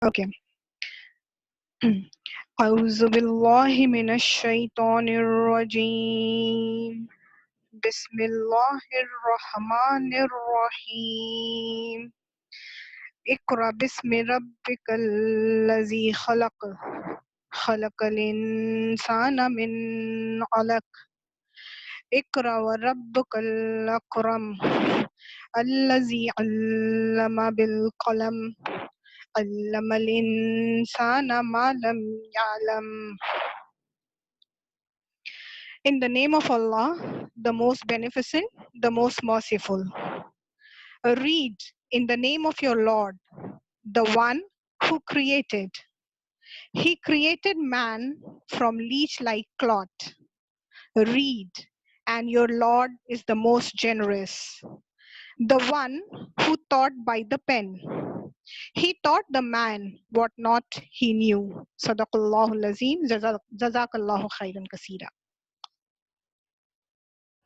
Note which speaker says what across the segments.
Speaker 1: Okay. أعوذ بالله من الشيطان الرجيم بسم الله الرحمن الرحيم اقرأ باسم ربك الذي خلق خلق الإنسان من علق اقرأ وربك الأكرم الذي علم بالقلم علم الإنسان ما لم يعلم. In the name of Allah, the most beneficent, the most merciful. Read in the name of your Lord, the one who created. He created man from leech-like cloth. Read, and your Lord is the most generous. The one who taught by the pen. He taught the man what not he knew. Sadaqallahu lazim, jazakallahu khairan kasira.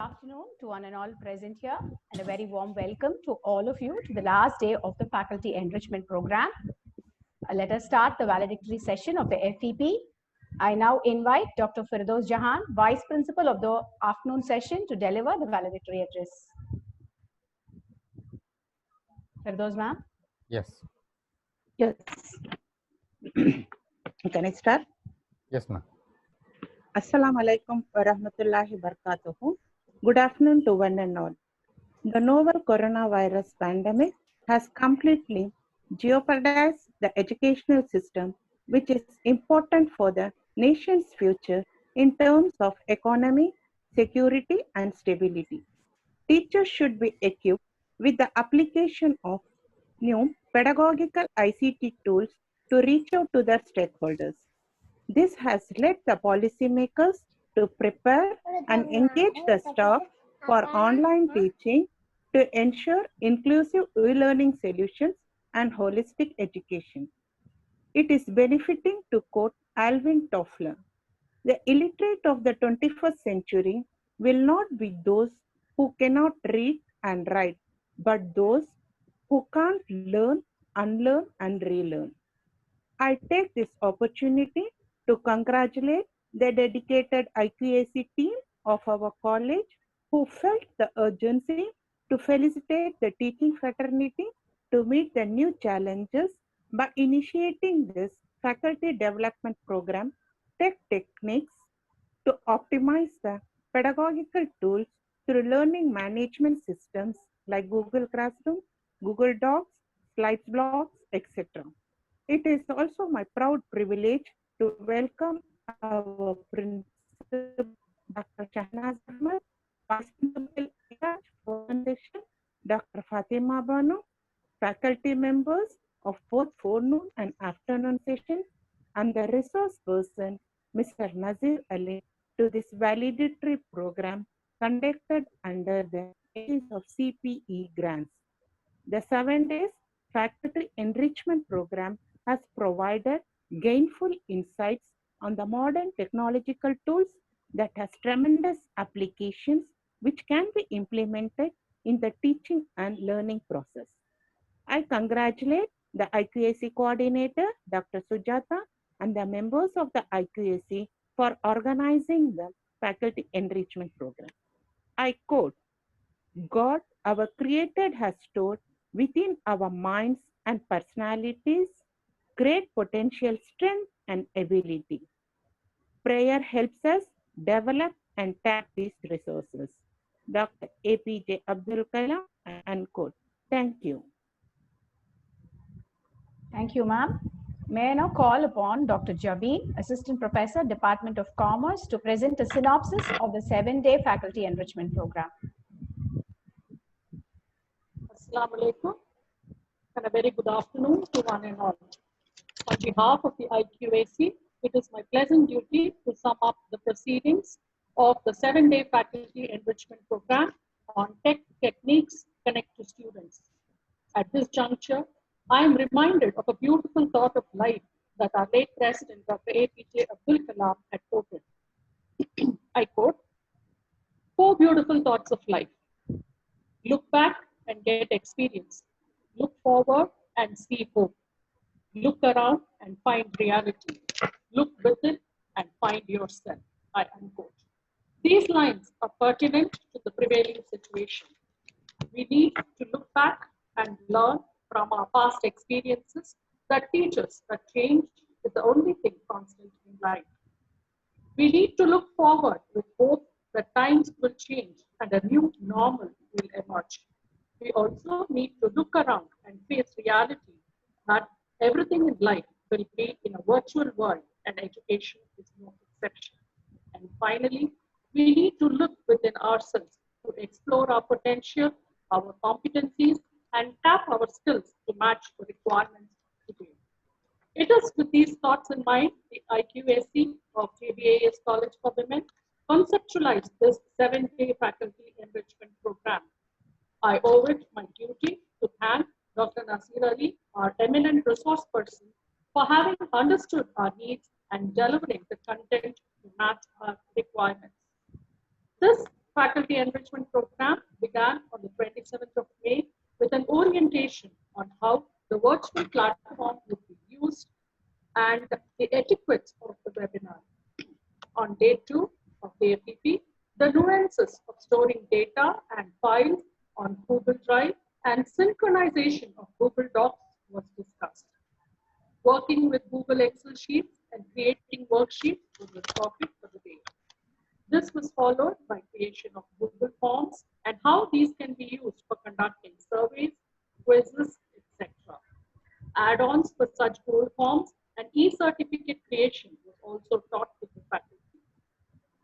Speaker 2: Good afternoon to one and all present here, and a very warm welcome to all of you to the last day of the Faculty Enrichment Program. Let us start the valedictory session of the FEP. I now invite Dr. Firdaus Jahan, Vice Principal of the afternoon session, to deliver the valedictory address. Firdaus ma'am?
Speaker 3: Yes.
Speaker 4: Yes. Can I start?
Speaker 3: Yes, ma'am.
Speaker 4: Assalamu alaikum wa rahmatullahi wa barakatuhu. Good afternoon to one and all. The novel coronavirus pandemic has completely jeopardized the educational system, which is important for the nation's future in terms of economy, security, and stability. Teachers should be equipped with the application of new pedagogical ICT tools to reach out to their stakeholders. This has led the policymakers to prepare and engage the staff for online teaching to ensure inclusive e-learning solutions and holistic education. It is benefiting, to quote Alvin Toffler, the illiterate of the 21st century will not be those who cannot read and write, but those who can't learn, unlearn, and relearn. I take this opportunity to congratulate the dedicated IQAC team of our college who felt the urgency to felicitate the teaching fraternity to meet the new challenges by initiating this faculty development program, Tech Techniques, to optimize the pedagogical tools through learning management systems like Google Classroom, Google Docs, Slides Blocks, etc. It is also my proud privilege to welcome our principal, Dr. Shahnaz Ahmed, Vice Principal Foundation, Dr. Fatima Banu, faculty members of both forenoon and afternoon sessions, and the resource person, Mr. Nazir Ali, to this valedictory program conducted under the aegis of CPE grants. The 7 days faculty enrichment program has provided gainful insights on the modern technological tools that has tremendous applications which can be implemented in the teaching and learning process. I congratulate the IQAC coordinator, Dr. Sujata, and the members of the IQAC for organizing the faculty enrichment program. I quote, God, our Creator, has stored within our minds and personalities great potential, strength, and ability. Prayer helps us develop and tap these resources. Dr. APJ Abdul Kalam, unquote. Thank you.
Speaker 2: Thank you, ma'am. May I now call upon Dr. Javeen, Assistant Professor, Department of Commerce, to present a synopsis of the 7-day faculty enrichment program.
Speaker 5: Assalamu alaikum and a very good afternoon to one and all. On behalf of the IQAC, it is my pleasant duty to sum up the proceedings of the 7-day faculty enrichment program on tech techniques connect to students. At this juncture, I am reminded of a beautiful thought of life that our late President, Dr. APJ Abdul Kalam, had quoted. I quote, 4 beautiful thoughts of life. Look back and get experience. Look forward and see hope. Look around and find reality. Look within and find yourself. I unquote. These lines are pertinent to the prevailing situation. We need to look back and learn from our past experiences that teach us that change is the only thing constant in life. We need to look forward with hope that times will change and a new normal will emerge. We also need to look around and face reality that everything in life will be in a virtual world and education is no exception. And finally, we need to look within ourselves to explore our potential, our competencies, and tap our skills to match the requirements of today. It is with these thoughts in mind, the IQAC of JBAS College for Women conceptualized this 7-day faculty enrichment program. I owe it my duty to thank Dr. Nasir Ali, our eminent resource person, for having understood our needs and delivering the content to match our requirements. This faculty enrichment program began on the 27th of May with an orientation on how the virtual platform would be used and the etiquette of the webinar. On day 2 of the FEP, the nuances of storing data and files on Google Drive and synchronization of Google Docs was discussed. Working with Google Excel sheets and creating worksheets was the topic for the day. This was followed by creation of Google Forms and how these can be used for conducting surveys, quizzes, etc. Add-ons for such Google Forms and e-certificate creation was also taught to the faculty.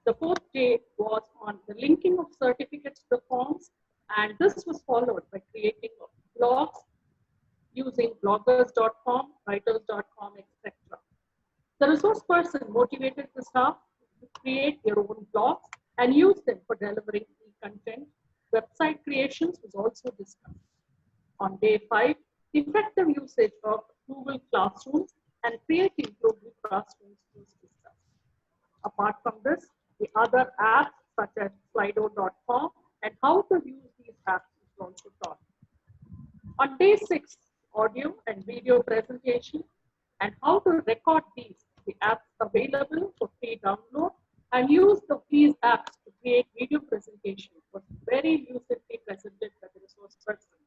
Speaker 5: The 4th day was on the linking of certificates to the forms, and this was followed by creating blogs using bloggers.com, writers.com, etc. The resource person motivated the staff to create their own blogs and use them for delivering e-content. Website creations was also discussed. On day 5, effective usage of Google Classrooms and creating Google Classrooms was discussed. Apart from this, the other apps such as Slido.com and how to use these apps is also taught. On day 6, audio and video presentation and how to record these. The apps available for free download and use of these apps to create video presentation was very lucidly presented by the resource person.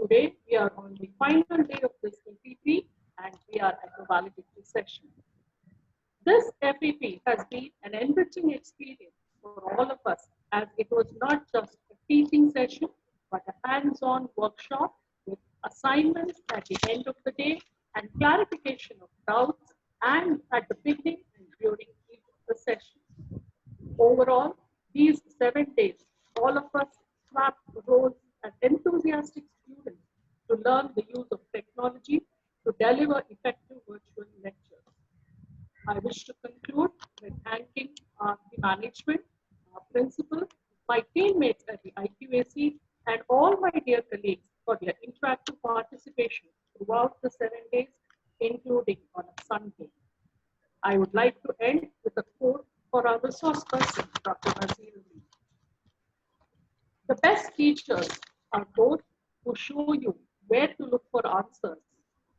Speaker 5: Today, we are on the final day of this FEP and we are at the valedictory session. This FEP has been an enriching experience for all of us as it was not just a teaching session, but a hands-on workshop with assignments at the end of the day and clarification of doubts and at the beginning and during each of the sessions. Overall, these 7 days, all of us swapped roles as enthusiastic students to learn the use of technology to deliver effective virtual lectures. I wish to conclude with thanking the management, our principal, my teammates at the IQAC, and all my dear colleagues for their interactive participation throughout the 7 days, including on a Sunday. I would like to end with a quote for our resource person, Dr. Nasir Ali. The best teachers are those who show you where to look for answers,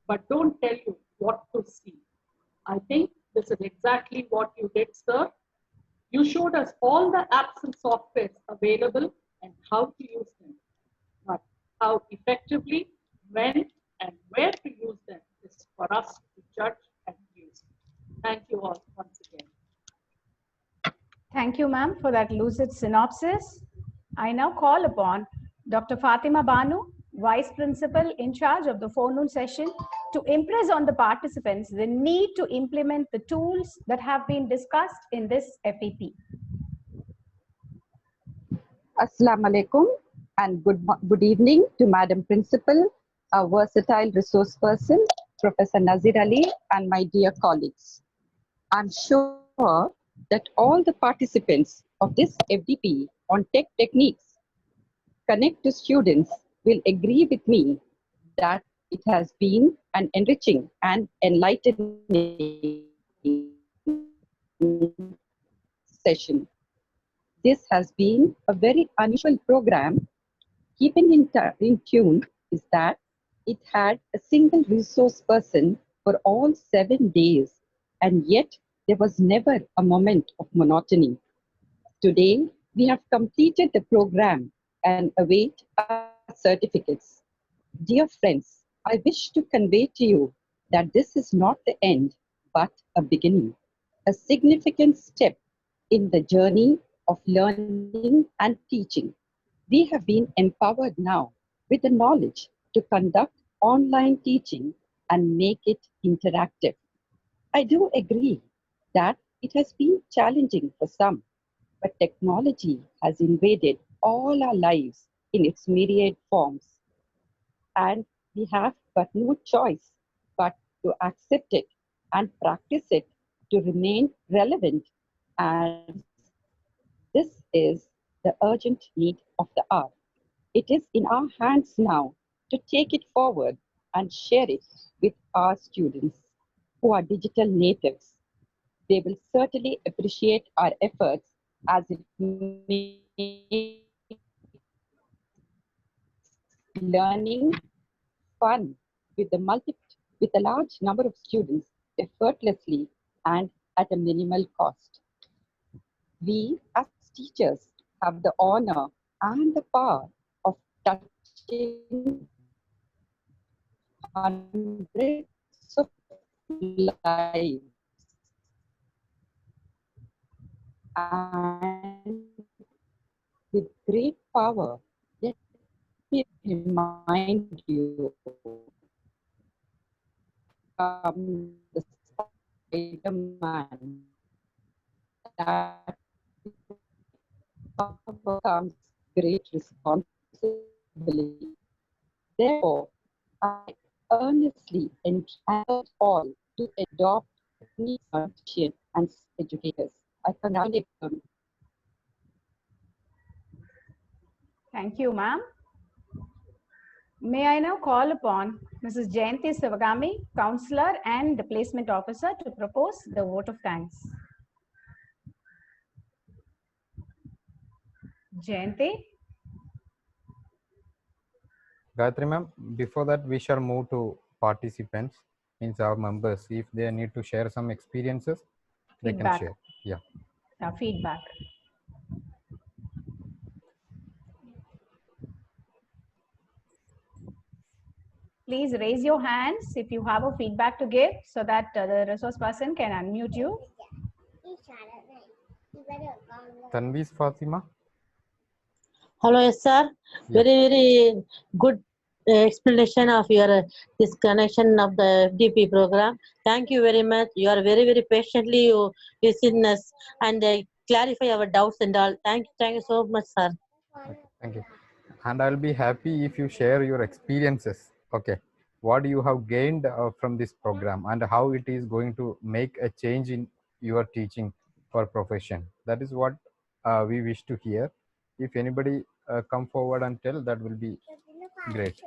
Speaker 5: but don't tell you what to see. I think this is exactly what you did, sir. You showed us all the apps and softwares available and how to use them, but how effectively, when, and where to use them is for us to judge and use. Thank you all once again.
Speaker 2: Thank you, ma'am, for that lucid synopsis. I now call upon Dr. Fatima Banu, Vice Principal in charge of the forenoon session, to impress on the participants the need to implement the tools that have been discussed in this FEP.
Speaker 3: Assalamu alaikum and good evening to Madam Principal, our versatile resource person, Professor Nasir Ali, and my dear colleagues. I'm sure that all the participants of this FDP on tech techniques connect to students will agree with me that it has been an enriching and enlightening session. This has been a very unusual program. Keeping in tune is that It had a single resource person for all 7 days, and yet there was never a moment of monotony. Today, we have completed the program and await our certificates. Dear friends, I wish to convey to you that this is not the end, but a beginning, a significant step in the journey of learning and teaching. We have been empowered now with the knowledge to conduct online teaching and make it interactive. I do agree that it has been challenging for some, but technology has invaded all our lives in its myriad forms, and we have but no choice but to accept it and practice it to remain relevant. And this is the urgent need of the hour. It is in our hands now to take it forward and share it with our students who are digital natives. They will certainly appreciate our efforts as it makes learning fun with with a large number of students effortlessly and at a minimal cost. We as teachers have the honor and the power of touching hundreds of lives, and with great power, let me remind you, comes the Spider-Man, that power comes great responsibility. Therefore, I earnestly encourage all to adopt techniques and educators. I congratulate them.
Speaker 2: Thank you, ma'am. May I now call upon Mrs. Jayanti Sivagami, Counselor and Placement Officer, to propose the vote of thanks. Jayanti?
Speaker 6: Gayatri ma'am, before that we shall move to participants, means our members. If they need to share some experiences, they can
Speaker 2: Feedback.
Speaker 6: share. Yeah.
Speaker 2: Feedback. Please raise your hands if you have a feedback to give so that the resource person can unmute you.
Speaker 6: Tanvis Fatima.
Speaker 7: Hello, yes, sir.
Speaker 6: Yeah.
Speaker 7: Very good explanation of your this connection of the FDP program. Thank you very much. You are very patiently you listen us and clarify our doubts and all. Thank you so much, sir.
Speaker 6: Okay, thank you. And I'll be happy if you share your experiences. Okay, what you have gained from this program and how it is going to make a change in your teaching for profession. That is what we wish to hear. If anybody come forward and tell, that will be great.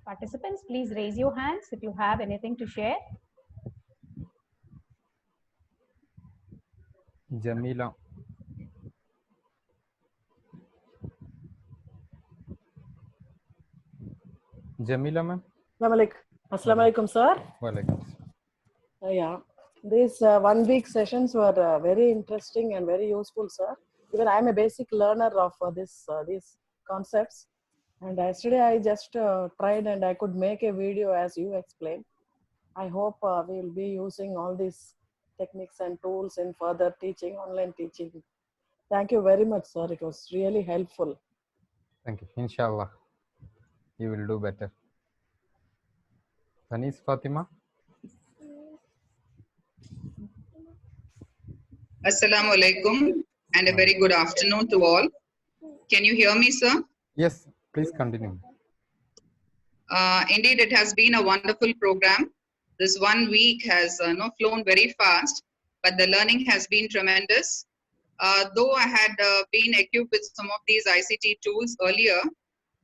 Speaker 2: Participants, please raise your hands if you have anything to share.
Speaker 6: Jamila. Jamila ma'am.
Speaker 8: Assalamu alaikum, sir.
Speaker 6: Walaikum.
Speaker 8: Yeah, these 1 week sessions were very interesting and very useful, sir. Even I am a basic learner of these concepts. And yesterday I just tried and I could make a video as you explained. I hope we will be using all these techniques and tools in further teaching, online teaching. Thank you very much, sir. It was really helpful.
Speaker 6: Thank you. Inshallah, you will do better. Tanis Fatima.
Speaker 9: Assalamu alaikum and a very good afternoon to all. Can you hear me, sir?
Speaker 6: Yes, please continue.
Speaker 9: Indeed, it has been a wonderful program. This 1 week has flown very fast, but the learning has been tremendous. Though I had been equipped with some of these ICT tools earlier,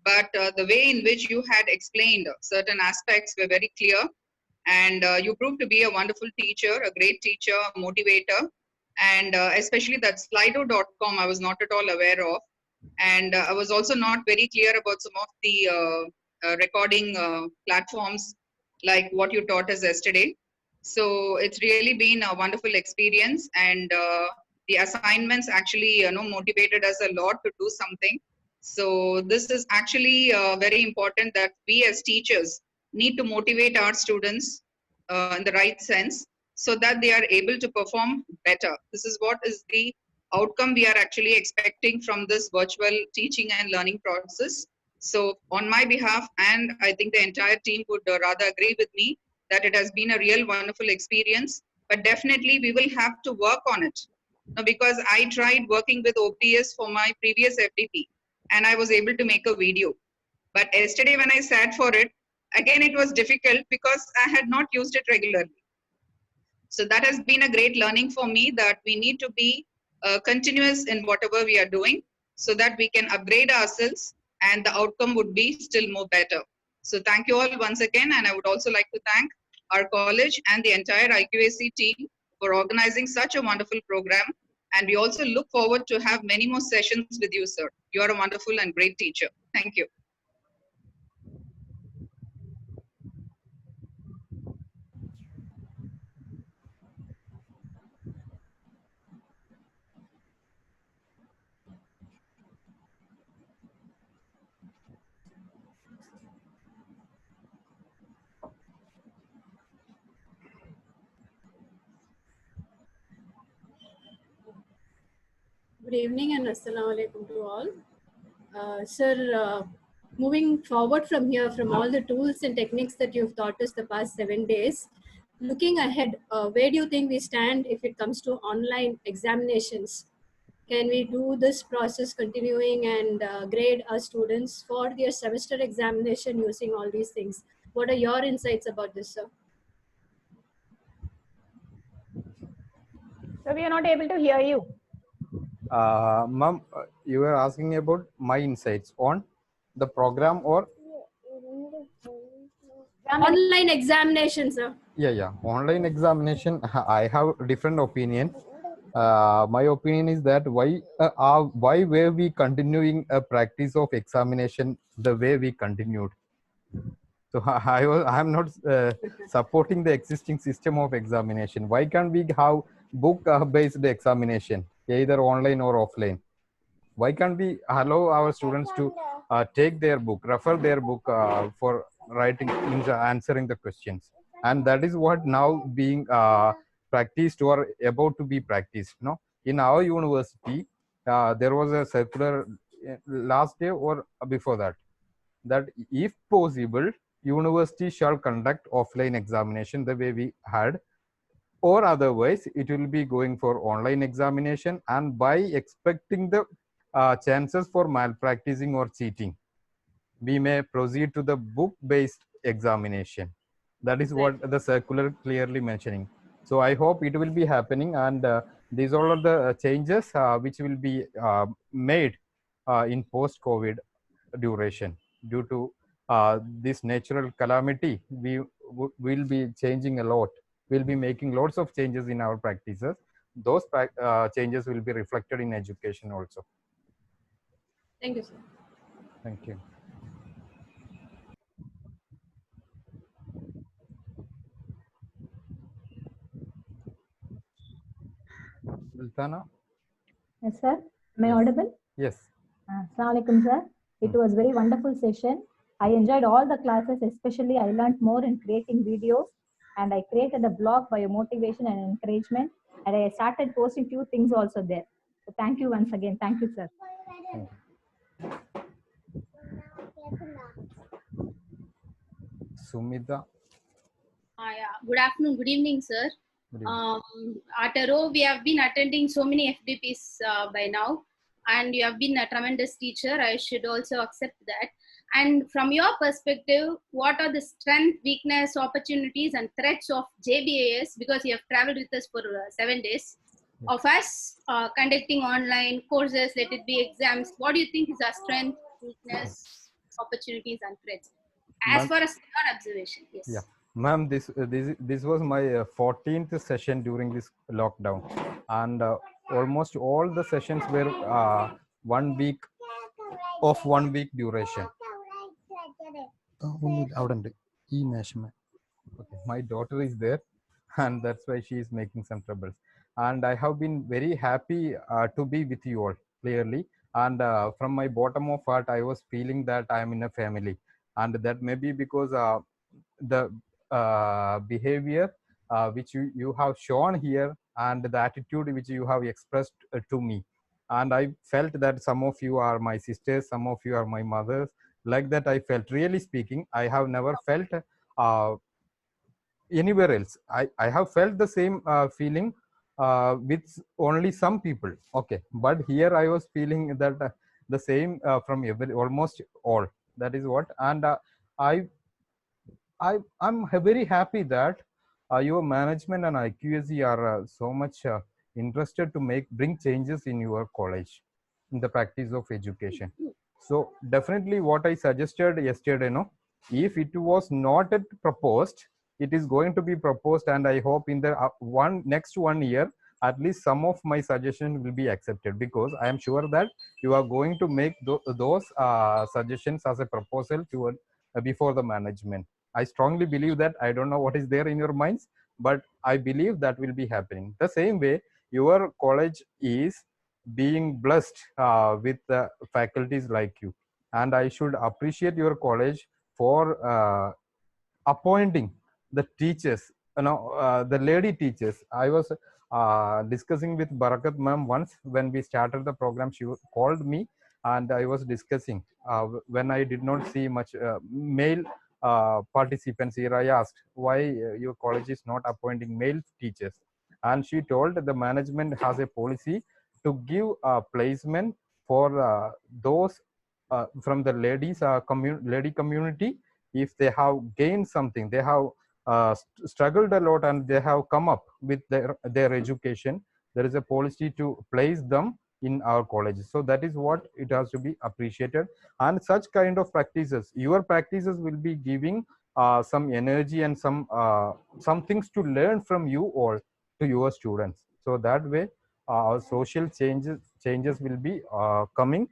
Speaker 9: but the way in which you had explained certain aspects were very clear, and you proved to be a wonderful teacher, a great teacher, a motivator. And especially that slido.com, I was not at all aware of. And I was also not very clear about some of the recording platforms like what you taught us yesterday. So it's really been a wonderful experience, and the assignments actually motivated us a lot to do something. So this is actually very important that we as teachers need to motivate our students in the right sense so that they are able to perform better. This is what is the outcome we are actually expecting from this virtual teaching and learning process. So on my behalf, and I think the entire team would rather agree with me, that it has been a real wonderful experience, but definitely we will have to work on it. Now, because I tried working with OPS for my previous FDP and I was able to make a video. But yesterday when I sat for it, again it was difficult because I had not used it regularly. So that has been a great learning for me, that we need to be continuous in whatever we are doing so that we can upgrade ourselves and the outcome would be still more better. So thank you all once again. And I would also like to thank our college and the entire IQAC team for organizing such a wonderful program. And we also look forward to have many more sessions with you, sir. You are a wonderful and great teacher. Thank you.
Speaker 10: Good evening and assalamu alaikum to all. Sir, moving forward from here, from all the tools and techniques that you've taught us the past 7 days, looking ahead, where do you think we stand if it comes to online examinations? Can we do this process continuing and grade our students for their semester examination using all these things? What are your insights about this, sir?
Speaker 2: So we are not able to hear you.
Speaker 6: Ma'am, you were asking about my insights on the program or
Speaker 10: Online examinations, sir.
Speaker 6: yeah, online examination. I have different opinion. My opinion is that why were we continuing a practice of examination the way we continued? So I'm not supporting the existing system of examination. Why can't we have book based examination, either online or offline? Why can't we allow our students to take their book, refer their book for writing, answering the questions? And that is what now being practiced or about to be practiced. No, in our university, there was a circular last day or before that, that if possible, university shall conduct offline examination the way we had, or otherwise it will be going for online examination, and by expecting the chances for malpracticing or cheating, we may proceed to the book based examination. That is what the circular clearly mentioning. So I hope it will be happening, and these all are the changes which will be made in post COVID duration. Due to this natural calamity, we will be changing a lot. We'll be making lots of changes in our practices. Those changes will be reflected in education also.
Speaker 10: Thank you, sir.
Speaker 6: Thank you. Sultana?
Speaker 11: Yes, sir. Am I audible?
Speaker 6: Yes.
Speaker 11: Assalamu alaikum, sir. It was very wonderful session. I enjoyed all the classes, especially I learned more in creating videos, and I created a blog by motivation and encouragement, and I started posting few things also there. So thank you once again. Thank you, sir.
Speaker 6: Thank you. Sumita?
Speaker 12: Yeah. Good afternoon, good evening, sir. At a row, we have been attending so many FDPs by now, and you have been a tremendous teacher. I should also accept that. And from your perspective, what are the strength, weakness, opportunities, and threats of JBAS? Because you have traveled with us for 7 days. Of us conducting online courses, let it be exams. What do you think is our strength, weakness, opportunities, and threats? As far as your observation, yes.
Speaker 6: Yeah. Ma'am, this was my 14th session during this lockdown, and almost all the sessions were 1 week of 1 week duration. Okay, my daughter is there, and that's why she is making some troubles. And I have been very happy to be with you all clearly. And from my bottom of heart, I was feeling that I am in a family, and that may be because the behavior which you have shown here and the attitude which you have expressed to me. And I felt that some of you are my sisters, some of you are my mothers. Like that, I felt. Really speaking, I have never felt anywhere else. I have felt the same feeling with only some people. Okay, but here I was feeling that the same from almost all. That is what. And I I'm very happy that your management and IQSC are so much interested to bring changes in your college in the practice of education. So definitely what I suggested yesterday, if it was not yet proposed, it is going to be proposed, and I hope in the next 1 year, at least some of my suggestions will be accepted, because I am sure that you are going to make those suggestions as a proposal to before the management. I strongly believe that. I don't know what is there in your minds, but I believe that will be happening. The same way, your college is being blessed with faculties like you, and I should appreciate your college for appointing the teachers, the lady teachers. I was discussing with Barakat ma'am once when we started the program. She called me, and I was discussing when I did not see much male participants here. I asked why your college is not appointing male teachers, and she told the management has a policy to give placement for those from the ladies lady community. If they have gained something, they have struggled a lot, and they have come up with their education, there is a policy to place them in our colleges. So that is what it has to be appreciated. And such kind of practices, your practices will be giving some energy and some things to learn from you or to your students. So that way our social changes will be coming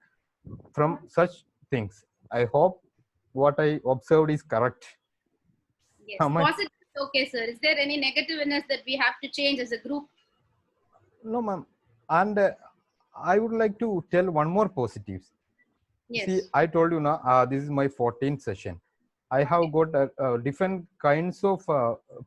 Speaker 6: from such things. I hope what I observed is correct.
Speaker 12: Yes, positive is okay, sir. Is there any negativeness that we have to change as a group?
Speaker 6: No, ma'am. And I would like to tell one more positive.
Speaker 12: Yes.
Speaker 6: See, I told you now, this is my 14th session. I have got different kinds of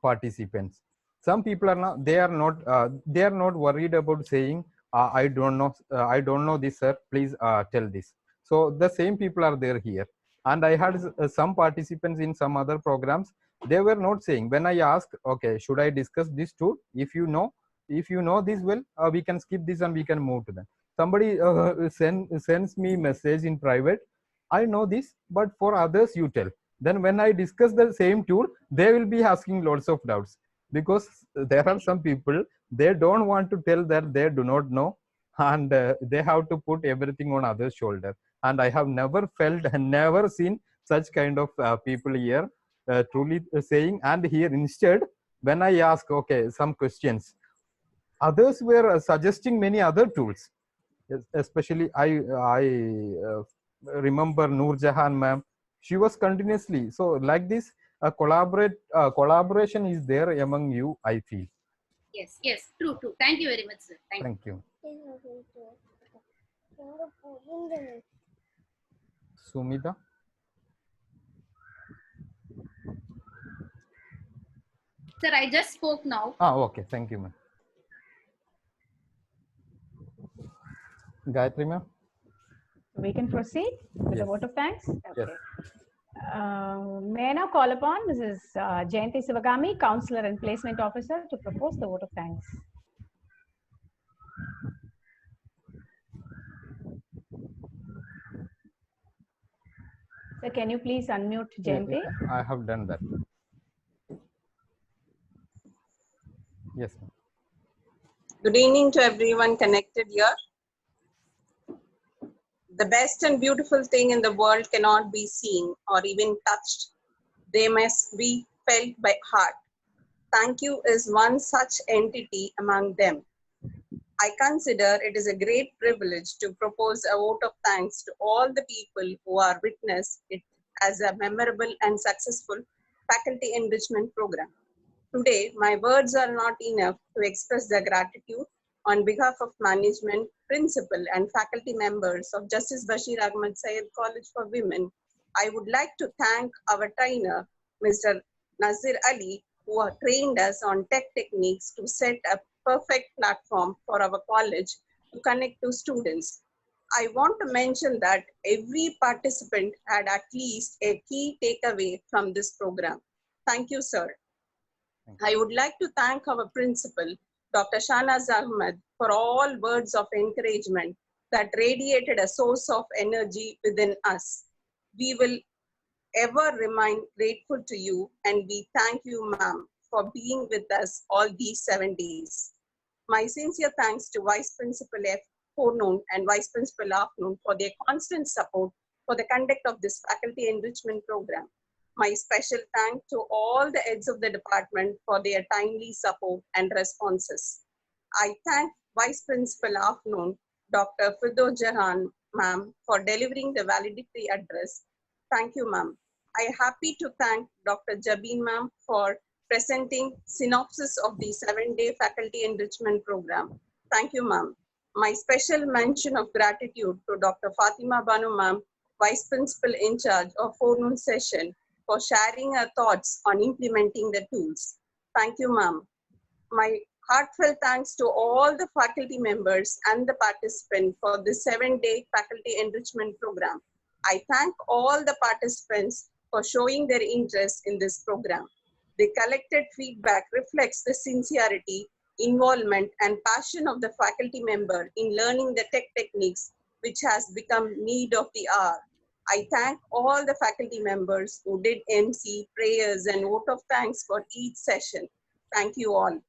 Speaker 6: participants. Some people are not, they are not worried about saying, I don't know this, sir, please tell this. So the same people are there here. And I had some participants in some other programs. They were not saying. When I asked, okay, should I discuss this too? If you know this well, we can skip this and we can move to them. Somebody sends me message in private, I know this, but for others you tell. Then when I discuss the same tool, they will be asking lots of doubts, because there are some people, they don't want to tell that they do not know, and they have to put everything on others' shoulder. And I have never felt and never seen such kind of people here truly saying. And here instead, when I ask, okay, some questions, others were suggesting many other tools. Especially I remember Noor Jahan ma'am. She was continuously, so like this collaboration is there among you, I feel.
Speaker 12: Yes, true. Thank you very much, sir.
Speaker 6: Thank you. Sumita.
Speaker 12: Sir, I just spoke now.
Speaker 6: Okay, thank you, ma'am. Gayatri ma'am.
Speaker 2: We can proceed with the vote of thanks. Okay.
Speaker 6: Yes.
Speaker 2: May I now call upon Mrs. Jayanti Sivagami, Counselor and Placement Officer, to propose the vote of thanks. Sir, can you please unmute Jayanti?
Speaker 6: I have done that. Yes, ma'am.
Speaker 13: Good evening to everyone connected here. The best and beautiful thing in the world cannot be seen or even touched. They must be felt by heart. Thank you is one such entity among them. I consider it is a great privilege to propose a vote of thanks to all the people who are witnessed it as a memorable and successful faculty enrichment program. Today, my words are not enough to express the gratitude on behalf of management, principal, and faculty members of Justice Basheer Ahamad Syeed College for Women. I would like to thank our trainer, Mr. Nazir Ali, who have trained us on tech techniques to set a perfect platform for our college to connect to students. I want to mention that every participant had at least a key takeaway from this program. Thank you, sir. I would like to thank our principal, Dr. Shahnaz Ahmed, for all words of encouragement that radiated a source of energy within us. We will ever remain grateful to you, and we thank you, ma'am, for being with us all these 7 days. My sincere thanks to Vice Principal F. Forenoon and Vice Principal Afternoon for their constant support for the conduct of this faculty enrichment program. My special thanks to all the heads of the department for their timely support and responses. I thank Vice Principal Afternoon, Dr. Fido Jahan, ma'am, for delivering the valedictory address. Thank you, ma'am. I am happy to thank Dr. Jabin, ma'am, for presenting synopsis of the 7-day faculty enrichment program. Thank you, ma'am. My special mention of gratitude to Dr. Fatima Banu, ma'am, Vice Principal in charge of forenoon session, for sharing her thoughts on implementing the tools. Thank you, ma'am. My heartfelt thanks to all the faculty members and the participants for this 7-day faculty enrichment program. I thank all the participants for showing their interest in this program. The collected feedback reflects the sincerity, involvement, and passion of the faculty member in learning the tech techniques, which has become need of the hour. I thank all the faculty members who did MC, prayers, and vote of thanks for each session. Thank you all.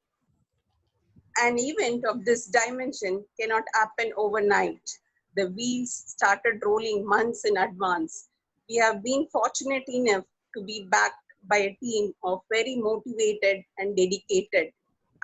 Speaker 13: An event of this dimension cannot happen overnight. The wheels started rolling months in advance. We have been fortunate enough to be backed by a team of very motivated and dedicated.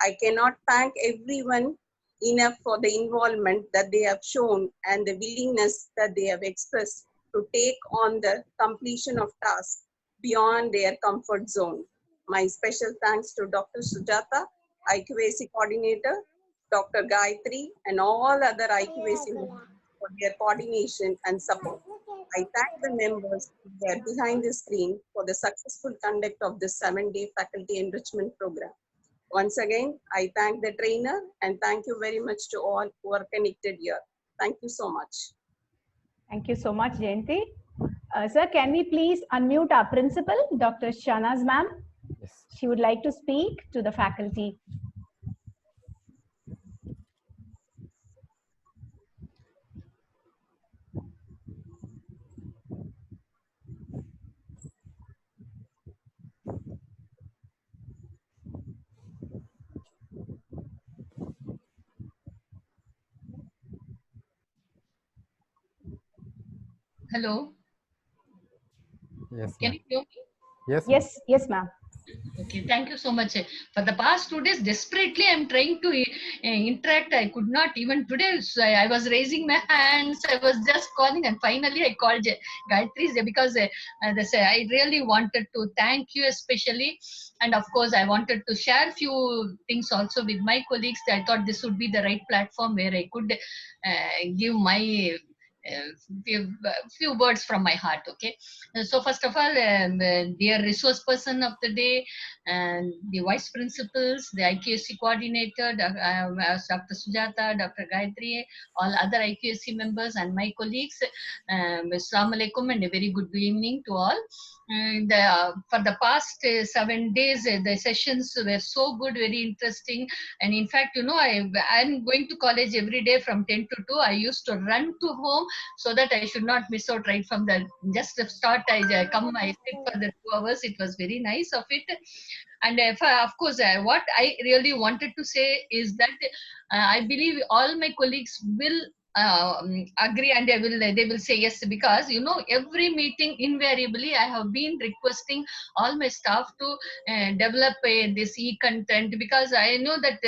Speaker 13: I cannot thank everyone enough for the involvement that they have shown and the willingness that they have expressed to take on the completion of tasks beyond their comfort zone. My special thanks to Dr. Sujata, IQAC coordinator, Dr. Gayatri, and all other IQAC members for their coordination and support. I thank the members who are behind the screen for the successful conduct of this 7-day faculty enrichment program. Once again, I thank the trainer and thank you very much to all who are connected here. Thank you so much.
Speaker 2: Thank you so much, Jayanti. Sir, can we please unmute our principal, Dr. Shahnaz ma'am?
Speaker 6: Yes.
Speaker 2: She would like to speak to the faculty.
Speaker 14: Hello.
Speaker 6: Yes,
Speaker 14: Can
Speaker 6: ma'am.
Speaker 14: you hear me?
Speaker 6: Yes,
Speaker 2: Yes, yes, ma'am.
Speaker 14: Okay, thank you so much. For the past 2 days, desperately I'm trying to interact. I could not even today. So I was raising my hands. I was just calling, and finally I called Gayatri because I really wanted to thank you especially, and of course I wanted to share few things also with my colleagues. I thought this would be the right platform where I could give my few words from my heart. Okay, so first of all, dear resource person of the day, and the vice principals, the IQSC coordinator, Dr. Sujata, Dr. Gayatri, all other IQSC members, and my colleagues. Assalamu alaikum and a very good evening to all. And for the past 7 days, the sessions were so good, very interesting. And in fact, you know, I'm going to college every day from 10 to 2. I used to run to home so that I should not miss out right from the just the start. I sit for the 2 hours. It was very nice of it. And of course, what I really wanted to say is that I believe all my colleagues will agree, and they will say yes, because every meeting invariably I have been requesting all my staff to develop this e-content, because I know that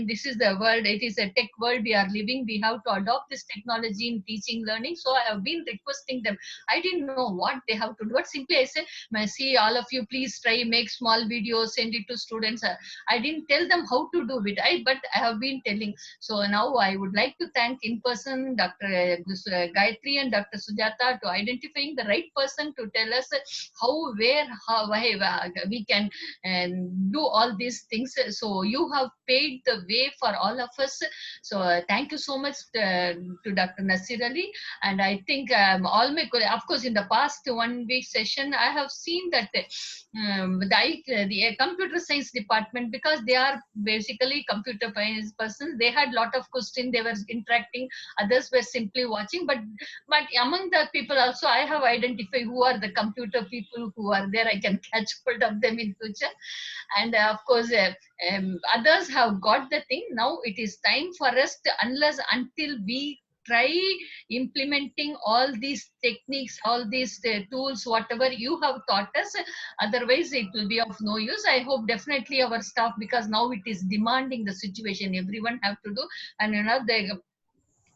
Speaker 14: this is the world, it is a tech world we are living, we have to adopt this technology in teaching learning. So I have been requesting them. I didn't know what they have to do, but simply I say, see, all of you please try, make small videos, send it to students. I didn't tell them how to do it, but I have been telling. So now I would like to thank in person Dr. Gayatri and Dr. Sujata to identifying the right person to tell us how, where, how, why we can do all these things. So you have paved the way for all of us. So thank you so much to Dr. Nasir Ali. And I think all my, of course, in the past 1 week session, I have seen that the computer science department, because they are basically computer science persons, they had lot of questions, they were interacting, others were simply watching, but among the people also I have identified who are the computer people who are there. I can catch hold of them in future. And of course others have got the thing. Now it is time for us to, until we try implementing all these techniques, all these tools, whatever you have taught us, otherwise it will be of no use. I hope definitely our staff, because now it is demanding the situation, everyone have to do. And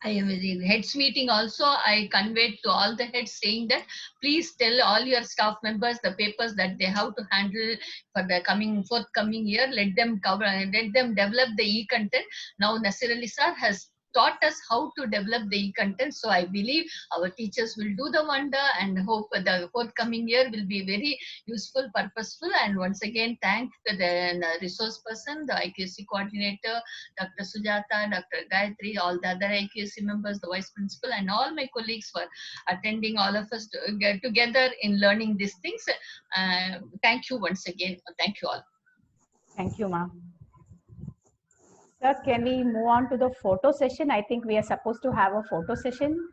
Speaker 14: in heads meeting also, I conveyed to all the heads saying that please tell all your staff members the papers that they have to handle for the forthcoming year. Let them cover, let them develop the e-content. Now Nasir Ali sir has taught us how to develop the e-content. So I believe our teachers will do the wonder, and hope the forthcoming year will be very useful, purposeful. And once again, thank the resource person, the IQC coordinator, Dr. Sujata, Dr. Gayatri, all the other IQC members, the vice principal, and all my colleagues for attending all of us to get together in learning these things. Thank you once again. Thank you all.
Speaker 2: Thank you, ma'am. Sir, can we move on to the photo session? I think we are supposed to have a photo session.